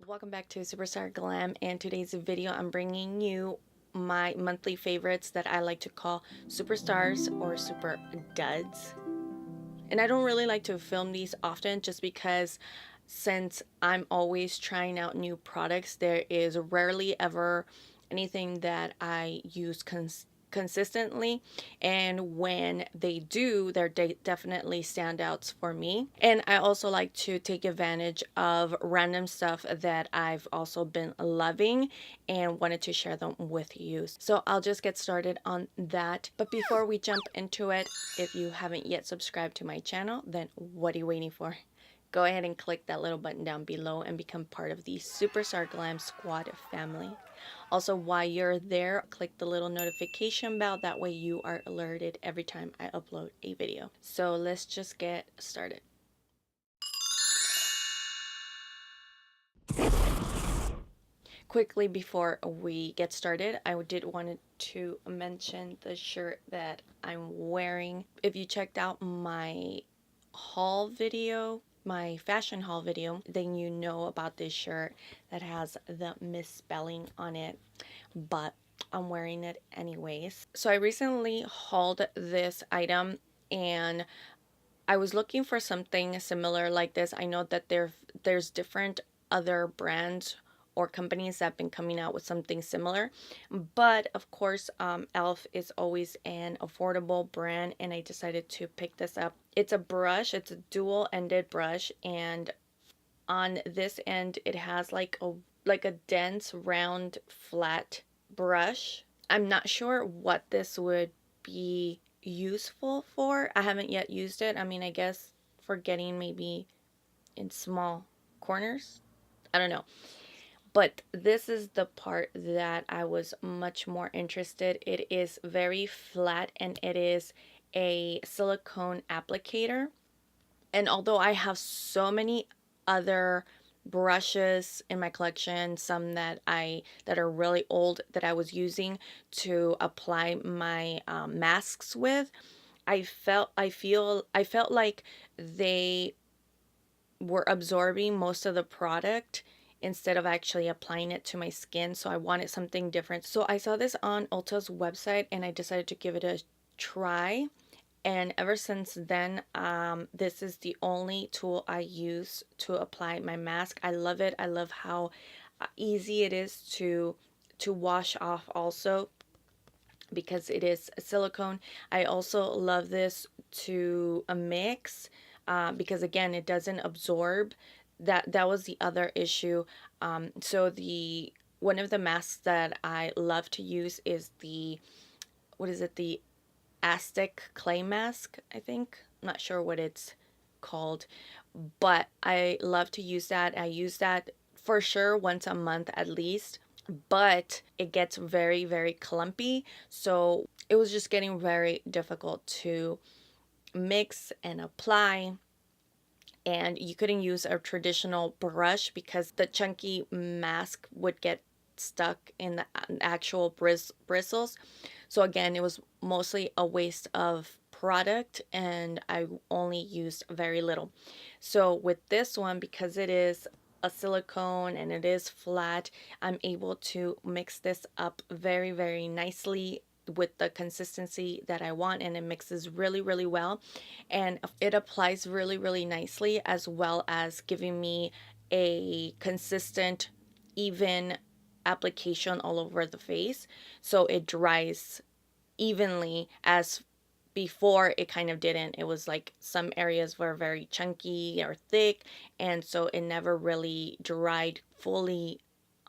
Welcome back to Superstarglam, and today's video I'm bringing you my monthly favorites that I like to call Superstars or Superduds. And I don't really like to film these often just because since I'm always trying out new products, there is rarely ever anything that I use consistently, and when they do, they're definitely standouts for me. And I also like to take advantage of random stuff that I've also been loving and wanted to share them with you. So I'll just get started on that. But before we jump into it, if you haven't yet subscribed to my channel, then what are you waiting for? Go ahead and click that little button down below and become part of the Superstarglam Squad family. Also, while you're there, click the little notification bell. That way you are alerted every time I upload a video. So let's just get started. Quickly before we get started, I did want to mention the shirt that I'm wearing. If you checked out my haul video, my fashion haul video, then you know about this shirt that has the misspelling on it, but I'm wearing it anyways. So I recently hauled this item and I was looking for something similar like this. I know that there's different other brands or companies that have been coming out with something similar, but of course elf is always an affordable brand, and I decided to pick this up. It's a brush, it's a dual ended brush, and on this end it has like a dense round flat brush. I'm not sure what this would be useful for. I haven't yet used it. I mean, I guess for getting maybe in small corners. I don't know. But this is the part that I was much more interested. It is very flat and it is a silicone applicator. And although I have so many other brushes in my collection, some that are really old that I was using to apply my masks with, I felt like they were absorbing most of the product instead of actually applying it to my skin. So I wanted something different. So I saw this on Ulta's website and I decided to give it a try. And ever since then, this is the only tool I use to apply my mask. I love it. I love how easy it is to wash off also, because it is silicone. I also love this to mix because again, it doesn't absorb. That was the other issue. So the one of the masks that I love to use is the, what is it, the Astok clay mask, I think. I'm not sure what it's called, but I love to use that. I use that for sure once a month at least, but it gets very, very clumpy. So it was just getting very difficult to mix and apply. And you couldn't use a traditional brush because the chunky mask would get stuck in the actual bristles. So again, it was mostly a waste of product and I only used very little. So with this one, because it is a silicone and it is flat, I'm able to mix this up very, very nicely with the consistency that I want, and it mixes really, really well, and it applies really, really nicely, as well as giving me a consistent, even application all over the face, so it dries evenly. As before, it kind of didn't. It was like some areas were very chunky or thick, and so it never really dried fully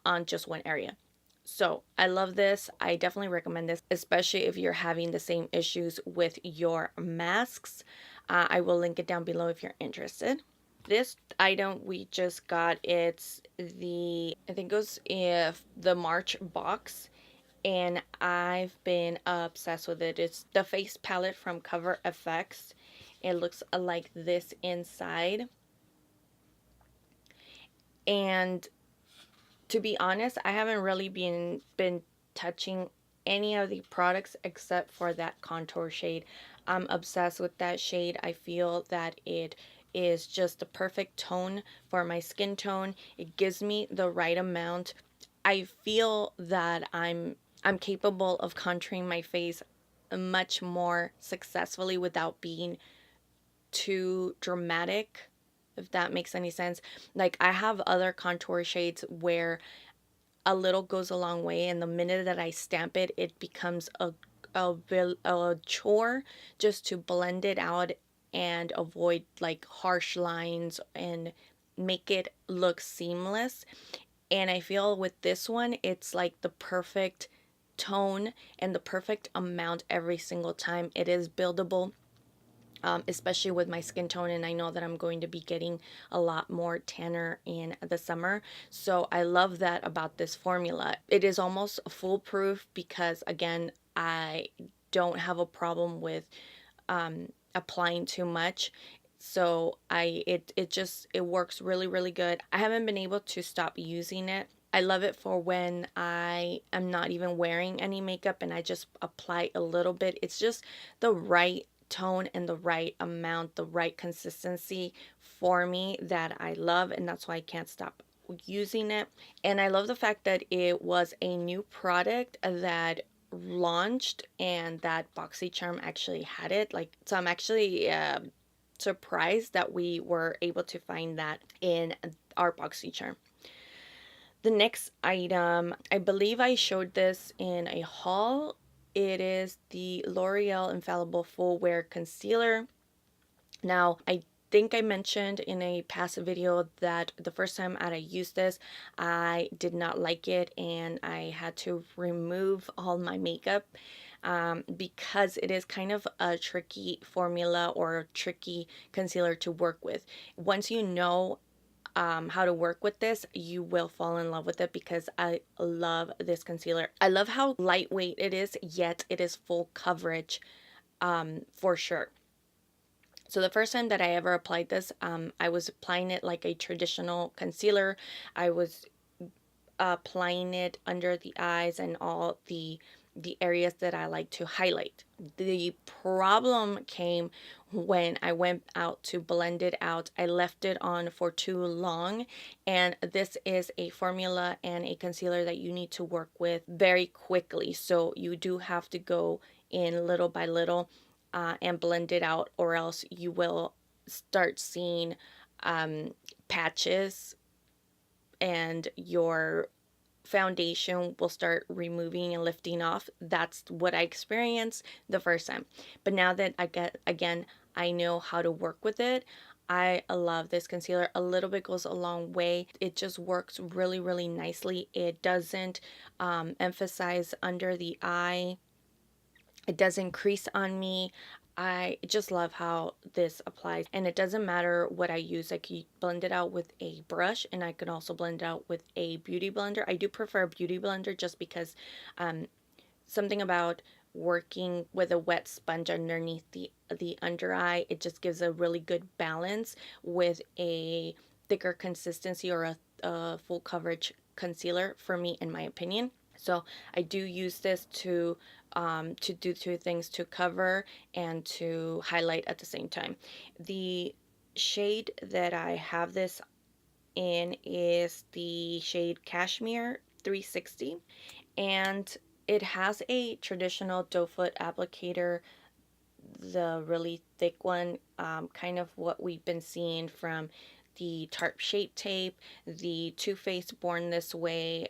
on just one area. So I love this. I definitely recommend this, especially if you're having the same issues with your masks. I will link it down below if you're interested. This item we just got, it's the, I think it was if the March box, and I've been obsessed with it. It's the face palette from Cover FX. It looks like this inside. And to be honest, I haven't really been touching any of the products except for that contour shade. I'm obsessed with that shade. I feel that it is just the perfect tone for my skin tone. It gives me the right amount. I feel that I'm capable of contouring my face much more successfully without being too dramatic, if that makes any sense. Like, I have other contour shades where a little goes a long way, and the minute that I stamp it, it becomes a chore just to blend it out and avoid like harsh lines and make it look seamless. And I feel with this one, it's like the perfect tone and the perfect amount every single time. It is buildable, especially with my skin tone, and I know that I'm going to be getting a lot more tanner in the summer. So I love that about this formula. It is almost foolproof because, again, I don't have a problem with applying too much. So it works really, really good. I haven't been able to stop using it. I love it for when I am not even wearing any makeup and I just apply a little bit. It's just the right tone and the right amount, the right consistency for me that I love, and that's why I can't stop using it. And I love the fact that it was a new product that launched and that BoxyCharm actually had it. Like, so I'm actually surprised that we were able to find that in our BoxyCharm. The next item, I believe I showed this in a haul. It is the L'Oreal Infallible Full Wear Concealer. Now, I think I mentioned in a past video that the first time I used this, I did not like it and I had to remove all my makeup because it is kind of a tricky formula or a tricky concealer to work with. Once you know how to work with this, you will fall in love with it because I love this concealer. I love how lightweight it is, yet it is full coverage for sure. So the first time that I ever applied this, I was applying it like a traditional concealer. I was applying it under the eyes and all the areas that I like to highlight. The problem came when I went out to blend it out. I left it on for too long, and this is a formula and a concealer that you need to work with very quickly. So you do have to go in little by little and blend it out, or else you will start seeing patches and your foundation will start removing and lifting off. That's what I experienced the first time. But now that I know how to work with it, I love this concealer. A little bit goes a long way. It just works really, really nicely. It doesn't emphasize under the eye. It doesn't crease on me. I just love how this applies, and it doesn't matter what I use. I can blend it out with a brush, and I can also blend it out with a beauty blender. I do prefer a beauty blender just because something about working with a wet sponge underneath the under eye, it just gives a really good balance with a thicker consistency or a full coverage concealer for me, in my opinion. So I do use this to do two things, to cover and to highlight at the same time. The shade that I have this in is the shade Cashmere 360, and it has a traditional doe foot applicator, the really thick one, kind of what we've been seeing from the Tarte Shape Tape, the Too Faced Born This Way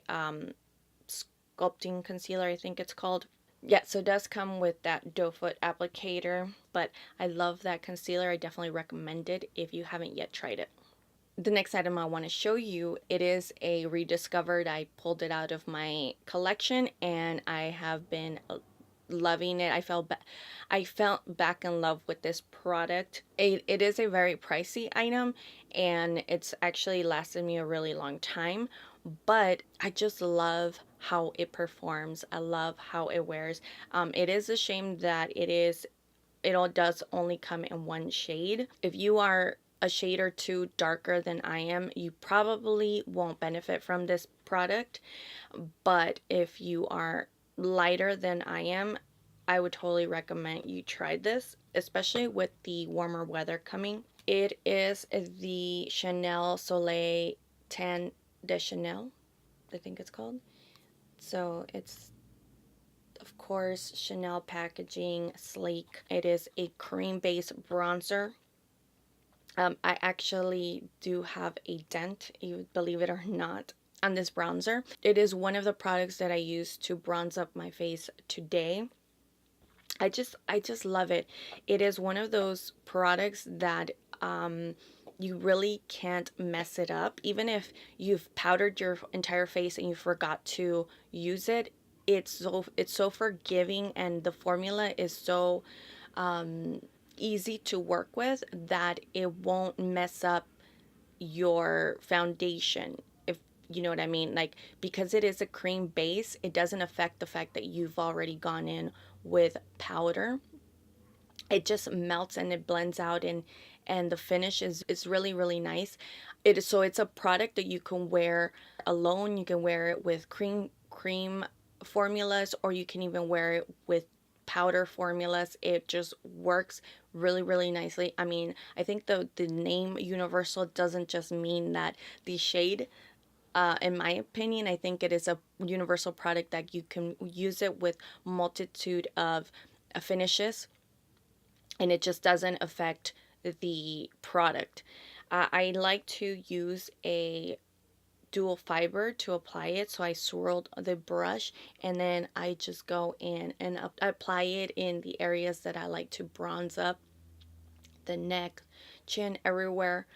sculpting concealer, I think it's called. Yeah, so it does come with that doe foot applicator, but I love that concealer. I definitely recommend it if you haven't yet tried it. The next item I want to show you, it is a rediscovered. I pulled it out of my collection and I have been loving it. I felt back in love with this product. It is a very pricey item and it's actually lasted me a really long time, but I just love how it performs. I love how it wears. It is a shame that it all does only come in one shade. If you are a shade or two darker than I am, you probably won't benefit from this product. But if you are lighter than I am, I would totally recommend you try this, especially with the warmer weather coming. It is the Chanel Soleil Tan de Chanel, I think it's called. So it's, of course, Chanel packaging, sleek. It is a cream-based bronzer. I actually do have a dent, you believe it or not, on this bronzer. It is one of the products that I use to bronze up my face today. I just love it. It is one of those products that you really can't mess it up. Even if you've powdered your entire face and you forgot to use it, it's so forgiving, and the formula is so easy to work with that it won't mess up your foundation, if you know what I mean. Like, because it is a cream base, it doesn't affect the fact that you've already gone in with powder. It just melts and it blends out, and the finish is really really nice. It's a product that you can wear alone. You can wear it with cream formulas, or you can even wear it with powder formulas. It just works really really nicely. I mean, I think the name universal doesn't just mean that the shade, in my opinion, I think it is a universal product that you can use it with multitude of finishes, and it just doesn't affect the product. I like to use a dual fiber to apply it. So I swirled the brush, and then I just go in and apply it in the areas that I like to bronze up: the neck, chin, everywhere.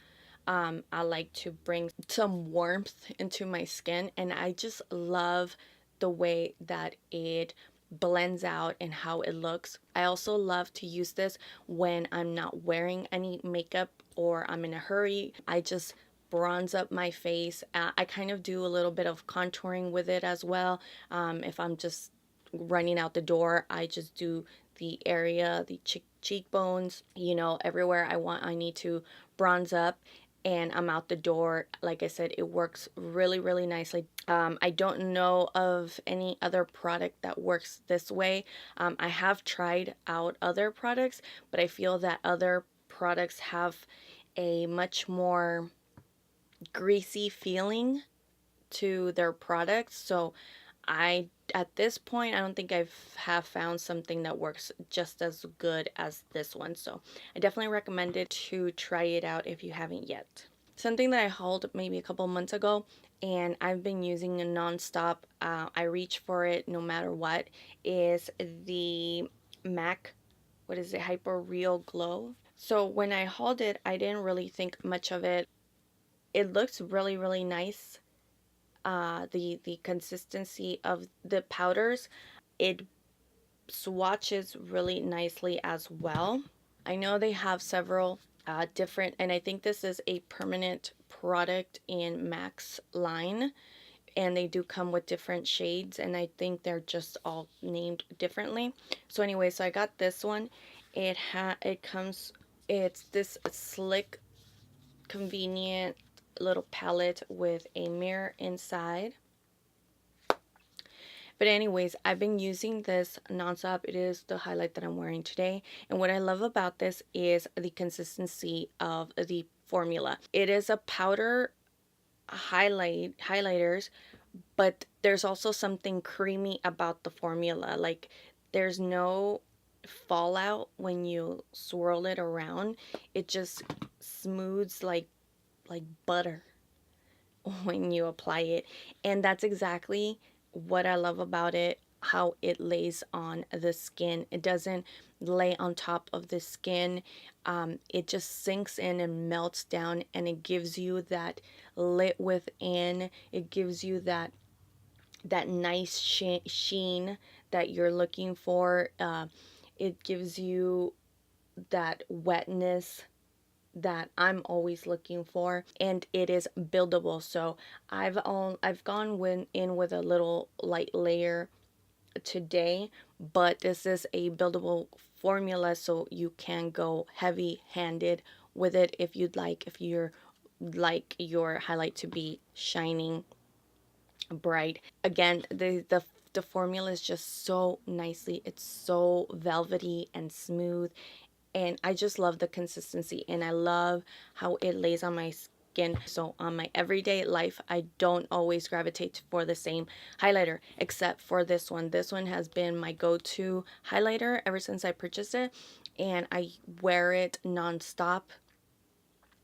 I like to bring some warmth into my skin, and I just love the way that it blends out and how it looks. I also love to use this when I'm not wearing any makeup or I'm in a hurry. I just bronze up my face. I kind of do a little bit of contouring with it as well. If I'm just running out the door, I just do the area, the cheekbones, everywhere I need to bronze up, and I'm out the door. Like I said, it works really, really nicely. I don't know of any other product that works this way. I have tried out other products, but I feel that other products have a much more greasy feeling to their products. So at this point, I don't think have found something that works just as good as this one. So I definitely recommend it to try it out if you haven't yet. Something that I hauled maybe a couple months ago, and I've been using it nonstop. I reach for it no matter what. Is the MAC, what is it, Hyper Real Glow. So when I hauled it, I didn't really think much of it. It looks really really nice. The consistency of the powders, it swatches really nicely as well. I know they have several different, and I think this is a permanent product in MAC's line, and they do come with different shades, and I think they're just all named differently. So anyway, so I got this one. It's this slick, convenient little palette with a mirror inside. But anyways, I've been using this nonstop. It is the highlight that I'm wearing today. And what I love about this is the consistency of the formula. It is a powder highlighters, but there's also something creamy about the formula. Like, there's no fallout when you swirl it around. It just smooths like butter when you apply it. And that's exactly what I love about it, how it lays on the skin. It doesn't lay on top of the skin. It just sinks in and melts down, and it gives you that lit within. It gives you that nice sheen that you're looking for. It gives you that wetness that I'm always looking for, and it is buildable. So I've gone in with a little light layer today, but this is a buildable formula, so you can go heavy handed with it if you're like your highlight to be shining bright. Again, the formula is just so nicely, it's so velvety and smooth, and I just love the consistency, and I love how it lays on my skin. So on my everyday life, I don't always gravitate for the same highlighter, except for this one. This one has been my go-to highlighter ever since I purchased it, and I wear it non-stop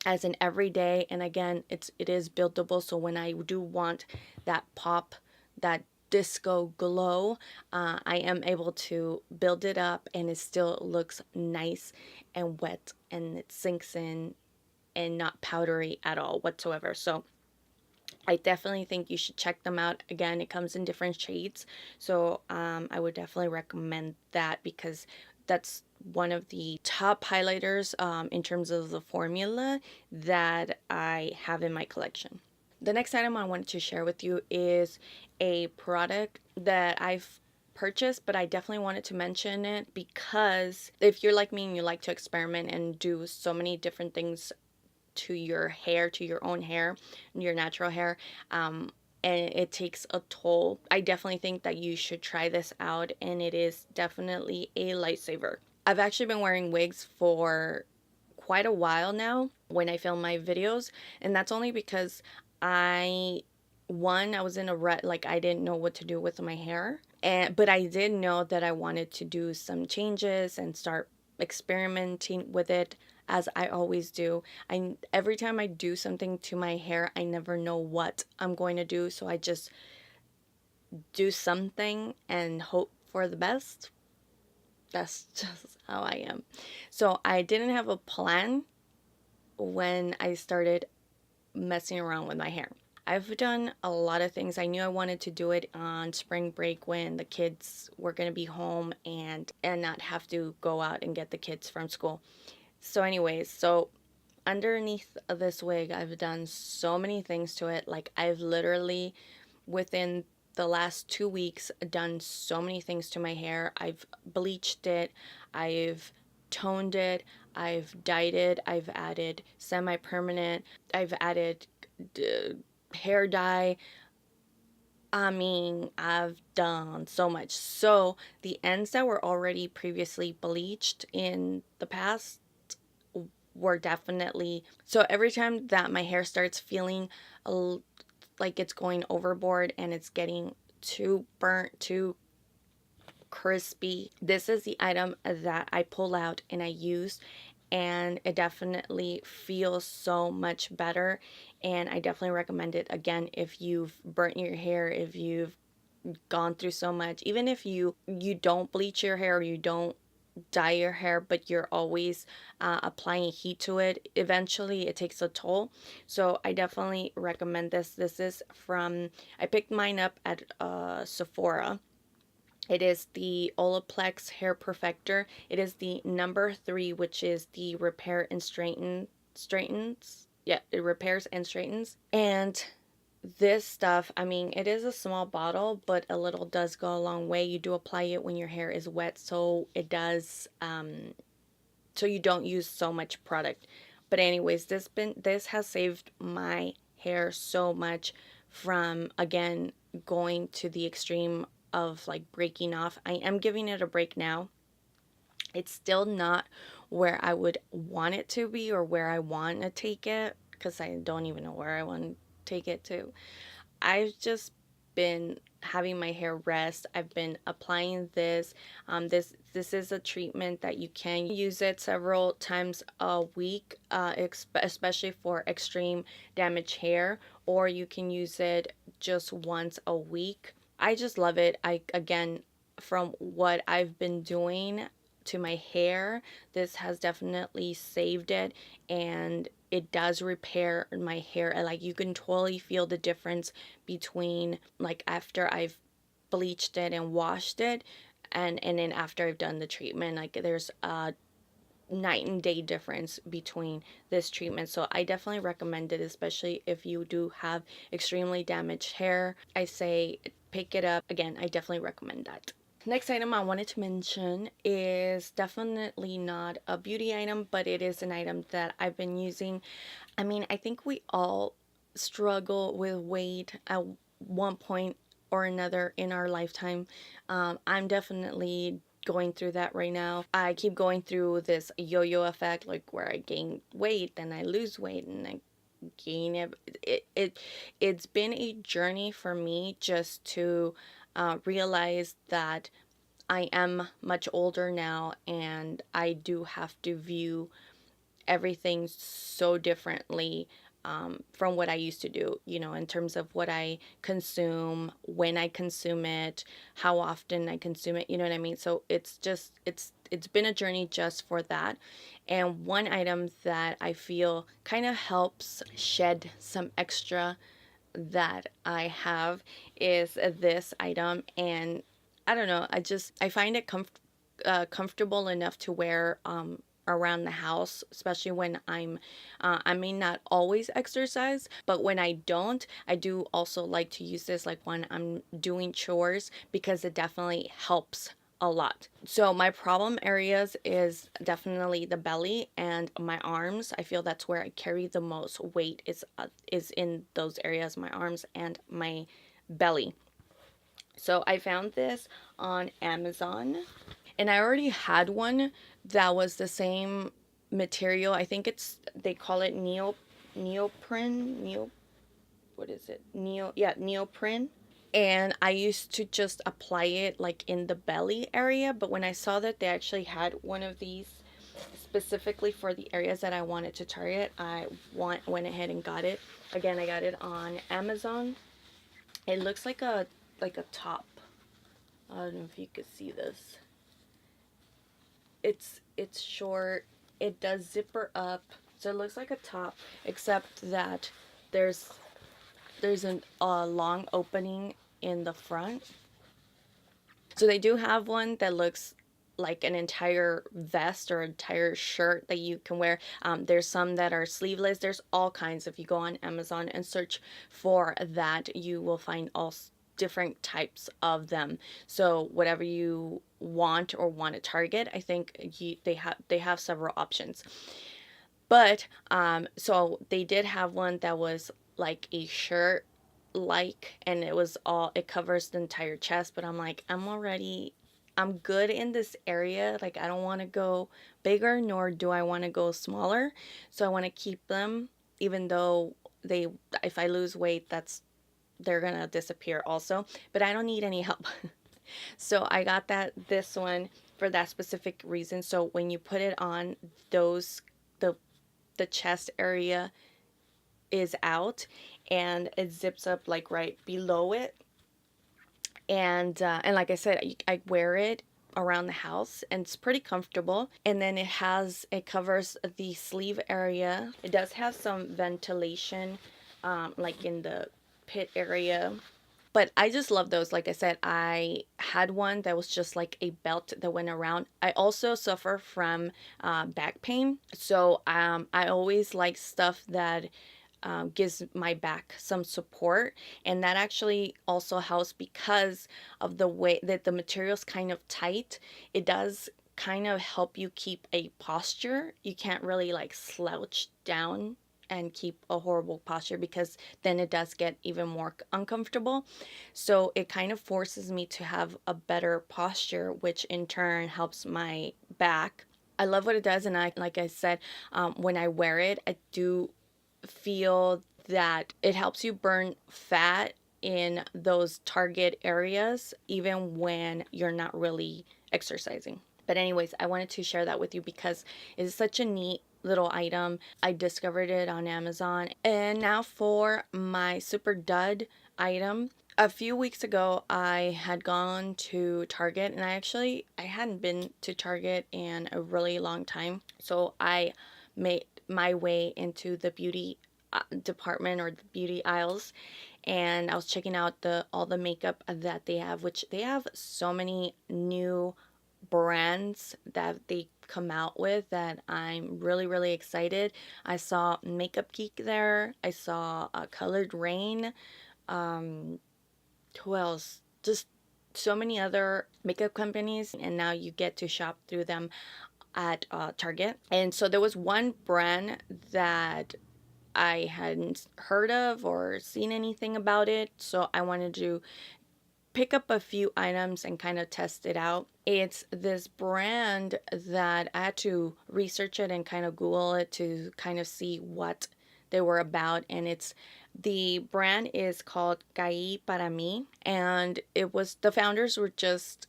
as an everyday. And again, it is buildable, so when I do want that pop, that disco glow, I am able to build it up, and it still looks nice and wet, and it sinks in and not powdery at all whatsoever. So I definitely think you should check them out. Again, it comes in different shades, so I would definitely recommend that, because that's one of the top highlighters in terms of the formula that I have in my collection. The next item I wanted to share with you is a product that I've purchased, but I definitely wanted to mention it because if you're like me and you like to experiment and do so many different things to your hair, to your own hair, your natural hair, and it takes a toll, I definitely think that you should try this out, and it is definitely a lifesaver. I've actually been wearing wigs for quite a while now when I film my videos, and that's only because I was in a rut, like I didn't know what to do with my hair, and but I did know that I wanted to do some changes and start experimenting with it, as I always do. I Every time I do something to my hair, I never know what I'm going to do, so I just do something and hope for the best. That's just how I am. So I didn't have a plan when I started messing around with my hair. I've done a lot of things. I knew I wanted to do it on spring break when the kids were going to be home and not have to go out and get the kids from school. So anyways, so underneath this wig, I've done so many things to it. Like I've literally within the last 2 weeks done so many things to my hair. I've bleached it, I've toned it, I've dyed it, I've added semi-permanent, I've added uh, hair dye. I mean, I've done so much. So the ends that were already previously bleached in the past were definitely, so every time that my hair starts feeling a, like it's going overboard and it's getting too burnt, too crispy, this is the item that I pull out and I use, and it definitely feels so much better. And I definitely recommend it again if you've burnt your hair, if you've gone through so much, even if you don't bleach your hair or you don't dye your hair, but you're always applying heat to it, eventually it takes a toll. So I definitely recommend this. This is from, I picked mine up at Sephora. It is the Olaplex Hair Perfector. It is the number 3, which is the repair and straightens. Yeah, it repairs and straightens. And this stuff, I mean, it is a small bottle, but a little does go a long way. You do apply it when your hair is wet, so it does, so you don't use so much product. But anyways, this has saved my hair so much from, again, going to the extreme of like breaking off. I am giving it a break now. It's still not where I would want it to be or where I want to take it, because I don't even know where I want to take it to. I've just been having my hair rest. I've been applying this. This is a treatment that you can use it several times a week, especially for extreme damaged hair, or you can use it just once a week. I just love it. I again, from what I've been doing to my hair, this has definitely saved it, and it does repair my hair. Like you can totally feel the difference between like after I've bleached it and washed it, and then after I've done the treatment. Like there's a night and day difference between this treatment. So I definitely recommend it, especially if you do have extremely damaged hair. I say pick it up. Again, I definitely recommend that. Next item I wanted to mention is definitely not a beauty item, but it is an item that I've been using. I mean, I think we all struggle with weight at one point or another in our lifetime. I'm definitely going through that right now. I keep going through this yo-yo effect, like where I gain weight, then I lose weight, and I gain it. It's been a journey for me just to realize that I am much older now, and I do have to view everything so differently from what I used to do, you know, in terms of what I consume, when I consume it, how often I consume it, you know what I mean? So it's just, it's been a journey just for that. And one item that I feel kind of helps shed some extra that I have is this item. And I don't know, I find it comfortable enough to wear around the house, especially when I may not always exercise, but when I don't, I do also like to use this like when I'm doing chores because it definitely helps a lot. So my problem areas is definitely the belly and my arms. I feel that's where I carry the most weight is in those areas, my arms and my belly. So I found this on Amazon, and I already had one that was the same material. I think they call it neoprene, what is it? Neoprene. And I used to just apply it like in the belly area, but when I saw that they actually had one of these specifically for the areas that I wanted to target, went ahead and got it. Again, I got it on Amazon. It looks like a top. I don't know if you could see this. It's short. It does zipper up, so it looks like a top, except that there's a long opening in the front. So they do have one that looks like an entire vest or entire shirt that you can wear. There's some that are sleeveless. There's all kinds. If you go on Amazon and search for that, you will find all different types of them. So whatever you want or want to target, I think they have several options. But so they did have one that was like a shirt, like, and it covers the entire chest, but I'm like, I'm good in this area. Like, I don't want to go bigger, nor do I want to go smaller. So I want to keep them, even though if I lose weight, they're gonna disappear also. But I don't need any help. So I got this one for that specific reason. So when you put it on, those the the chest area is out, and it zips up like right below it. And like I said, I wear it around the house, and it's pretty comfortable. And then it covers the sleeve area. It does have some ventilation, like in the pit area. But I just love those. Like I said, I had one that was just like a belt that went around. I also suffer from back pain. So I always like stuff that gives my back some support. And that actually also helps because of the way that the material's kind of tight. It does kind of help you keep a posture. You can't really like slouch down and keep a horrible posture, because then it does get even more uncomfortable. So it kind of forces me to have a better posture, which in turn helps my back. I love what it does, and like I said, when I wear it, I do feel that it helps you burn fat in those target areas, even when you're not really exercising. But anyways, I wanted to share that with you because it's such a neat little item. I discovered it on Amazon. And now for my super dud item. A few weeks ago, I had gone to Target, and I hadn't been to Target in a really long time. So I made my way into the beauty department, or the beauty aisles, and I was checking out all the makeup that they have, which they have so many new brands that they come out with that I'm really, really excited. I saw Makeup Geek there. I saw Colored Rain. Um, who else? Just so many other makeup companies, and now you get to shop through them at Target. And so there was one brand that I hadn't heard of or seen anything about it, so I wanted to pick up a few items and kind of test it out. It's this brand that I had to research it and kind of Google it to kind of see what they were about. And the brand is called Caí para mí, and it was the founders were just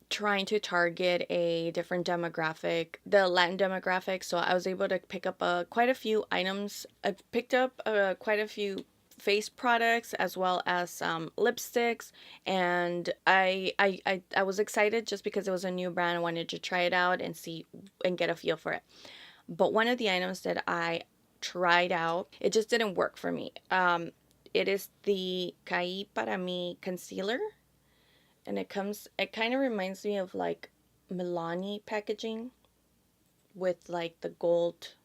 trying to target a different demographic, the Latin demographic. So I was able to pick up quite a few items. I picked up quite a few face products as well as lipsticks, and I was excited just because it was a new brand. I wanted to try it out and see and get a feel for it. But one of the items that I tried out, it just didn't work for me. It is the Caí para mí concealer, and it kind of reminds me of like Milani packaging with like the gold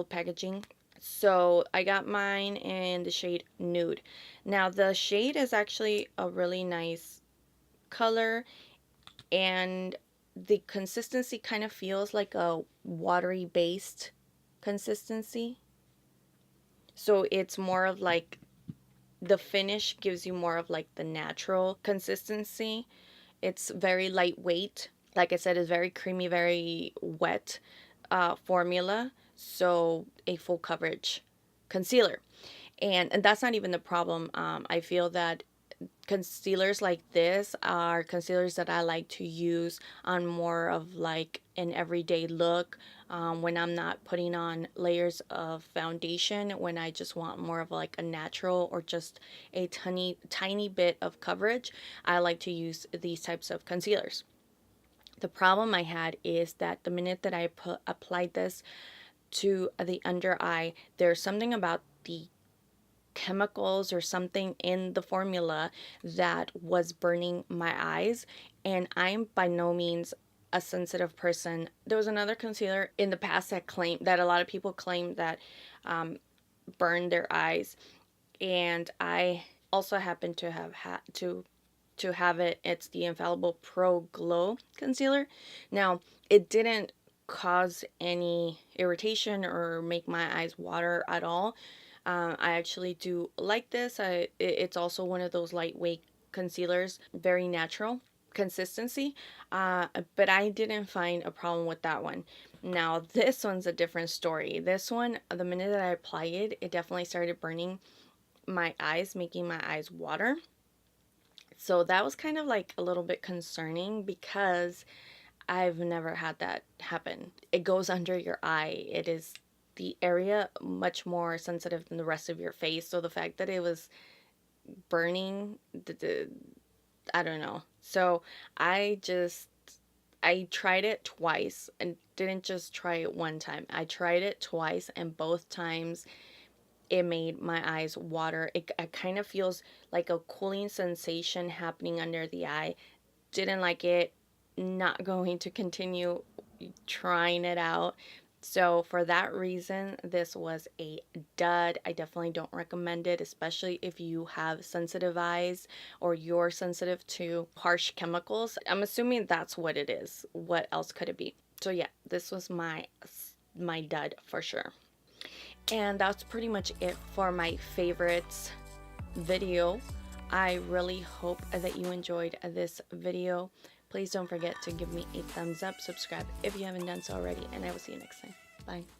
packaging. So I got mine in the shade Nude. Now the shade is actually a really nice color, and the consistency kind of feels like a watery based consistency. So it's more of like the finish gives you more of like the natural consistency. It's very lightweight. Like I said, it's very creamy, very wet formula. So a full coverage concealer. And that's not even the problem. I feel that concealers like this are concealers that I like to use on more of like an everyday look, when I'm not putting on layers of foundation, when I just want more of like a natural or just a tiny bit of coverage. I like to use these types of concealers. The problem I had is that the minute that I applied this to the under eye, there's something about the chemicals or something in the formula that was burning my eyes, and I'm by no means a sensitive person. There was another concealer in the past that a lot of people claim that burned their eyes, and I also happen to have had to have it. It's the Infallible Pro Glow concealer. Now, it didn't cause any irritation or make my eyes water at all. I actually do like this. It's also one of those lightweight concealers, very natural consistency, but I didn't find a problem with that one. Now, this one's a different story. This one, the minute that I apply it, it definitely started burning my eyes, making my eyes water. So that was kind of like a little bit concerning because I've never had that happen. It goes under your eye. It is the area much more sensitive than the rest of your face. So the fact that it was burning, I don't know. So I I tried it twice and didn't just try it one time. I tried it twice, and both times it made my eyes water. It kind of feels like a cooling sensation happening under the eye. Didn't like it. Not going to continue trying it out. So for that reason, this was a dud. I definitely don't recommend it, especially if you have sensitive eyes or you're sensitive to harsh chemicals. I'm assuming that's what it is. What else could it be? So yeah, this was my dud for sure. And that's pretty much it for my favorites video. I really hope that you enjoyed this video. Please don't forget to give me a thumbs up, subscribe if you haven't done so already, and I will see you next time. Bye.